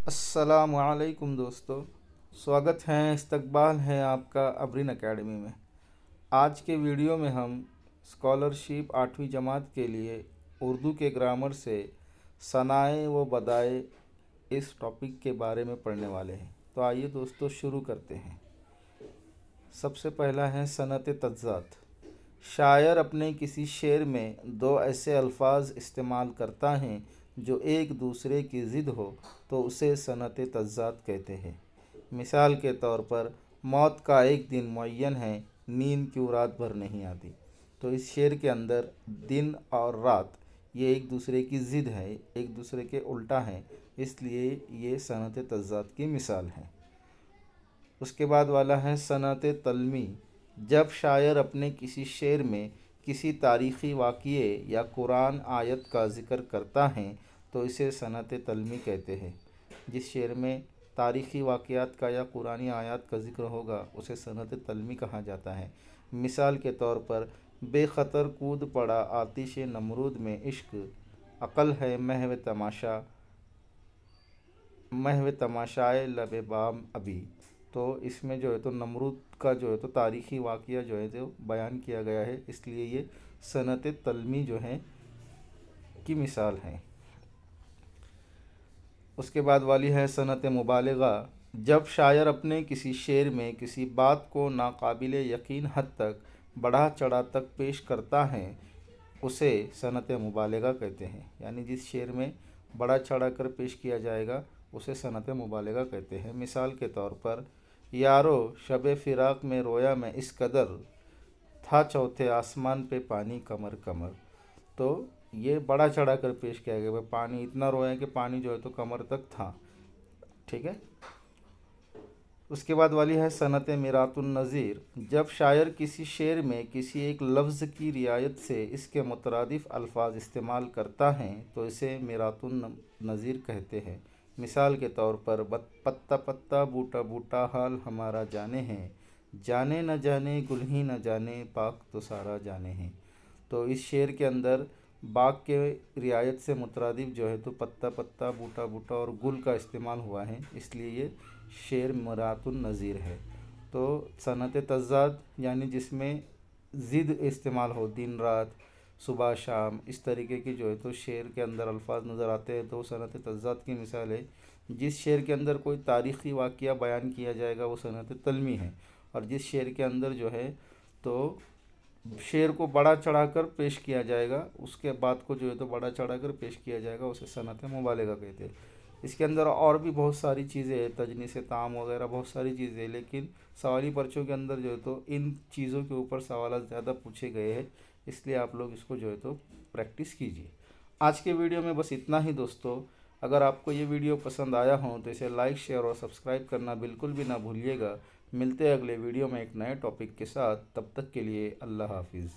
अस्सलाम वालेकुम दोस्तों। स्वागत है, इस्तकबाल है आपका अबरीन एकेडमी में। आज के वीडियो में हम स्कॉलरशिप 8वीं जमात के लिए उर्दू के ग्रामर से सनाए व बदाए इस टॉपिक के बारे में पढ़ने वाले हैं। तो आइए दोस्तों शुरू करते हैं। सबसे पहला है सनत तज़ात। शायर अपने किसी शेर में दो ऐसे अल्फाज इस्तेमाल करता है जो एक दूसरे की ज़िद हो तो उसे सनत तज़ात कहते हैं। मिसाल के तौर पर मौत का एक दिन मुअय्यन है, नींद क्यों रात भर नहीं आती। तो इस शेर के अंदर दिन और रात ये एक दूसरे की ज़िद है, एक दूसरे के उल्टा है, इसलिए ये सनत तज़ात की मिसाल है। उसके बाद वाला है सनत तलमी। जब शायर अपने किसी शेर में किसी तारीख़ी वाक़ये या कुरान आयत का ज़िक्र करता है तो इसे सनत तलमी कहते हैं। जिस शेर में तारीख़ी वाक़यात का या कुरानी आयत का ज़िक्र होगा उसे सनत तलमी कहा जाता है। मिसाल के तौर पर बेख़तर कूद पड़ा आतिश नमरूद में इश्क, अक़ल है महव तमाशाए लबे बाम अभी। तो इसमें जो है तो नमरूद का जो है तो तारीख़ी वाक़या जो है तो बयान किया गया है, इसलिए ये सनत तलमी जो है की मिसाल है। उसके बाद वाली है सनत मुबालगा। जब शायर अपने किसी शेर में किसी बात को नाकाबिल यकीन हद तक बढ़ा चढ़ा तक पेश करता है उसे सनत मुबालगा कहते हैं। यानी जिस शेर में बढ़ा चढ़ा कर पेश किया जाएगा उसे सनत मुबालगा कहते हैं। मिसाल के तौर पर यारो शब फ़िराक में रोया मैं इस कदर, था चौथे आसमान पे पानी कमर कमर। तो ये बड़ा चढ़ा कर पेश किया गया, पानी इतना रोया कि पानी जो है तो कमर तक था। ठीक है। उसके बाद वाली है सनत मिरातुन नज़ीर। जब शायर किसी शेर में किसी एक लफ्ज़ की रियायत से इसके मुतरादिफ अल्फाज इस्तेमाल करता है तो इसे मिरातुन नज़ीर कहते हैं। मिसाल के तौर पर पत्ता पत्ता बूटा बूटा हाल हमारा जाने हैं, जाने न जाने गुल ही न जाने पाक तो सारा जाने हैं। तो इस शेर के अंदर बाग के रियायत से मुतरादिफ जो है तो पत्ता पत्ता बूटा बूटा और गुल का इस्तेमाल हुआ है, इसलिए ये शेर मिरातुन नज़ीर है। तो सनत तज़ात यानी जिसमें ज़िद इस्तेमाल हो, दिन रात सुबह शाम इस तरीके की जो है तो शेर के अंदर अल्फाज नज़र आते हैं तो सनत तज़ात की मिसाल है। जिस शेर के अंदर कोई तारीख़ी वाक़या बयान किया जाएगा वो सनत तलमी है। और जिस शेर के अंदर जो है तो शेर को बड़ा चढ़ाकर पेश किया जाएगा, उसके बात को जो है तो बड़ा चढ़ाकर पेश किया जाएगा, उसे सनत मुबालगा कहते हैं। इसके अंदर और भी बहुत सारी चीज़ें हैं, तजनीस ताम वगैरह बहुत सारी चीज़ें हैं, लेकिन सवाली पर्चों के अंदर जो है तो इन चीज़ों के ऊपर सवाल ज़्यादा पूछे गए हैं, इसलिए आप लोग इसको जो है तो प्रैक्टिस कीजिए। आज के वीडियो में बस इतना ही दोस्तों। अगर आपको ये वीडियो पसंद आया हो तो इसे लाइक शेयर और सब्सक्राइब करना बिल्कुल भी ना भूलिएगा। मिलते हैं अगले वीडियो में एक नए टॉपिक के साथ, तब तक के लिए अल्लाह हाफिज़।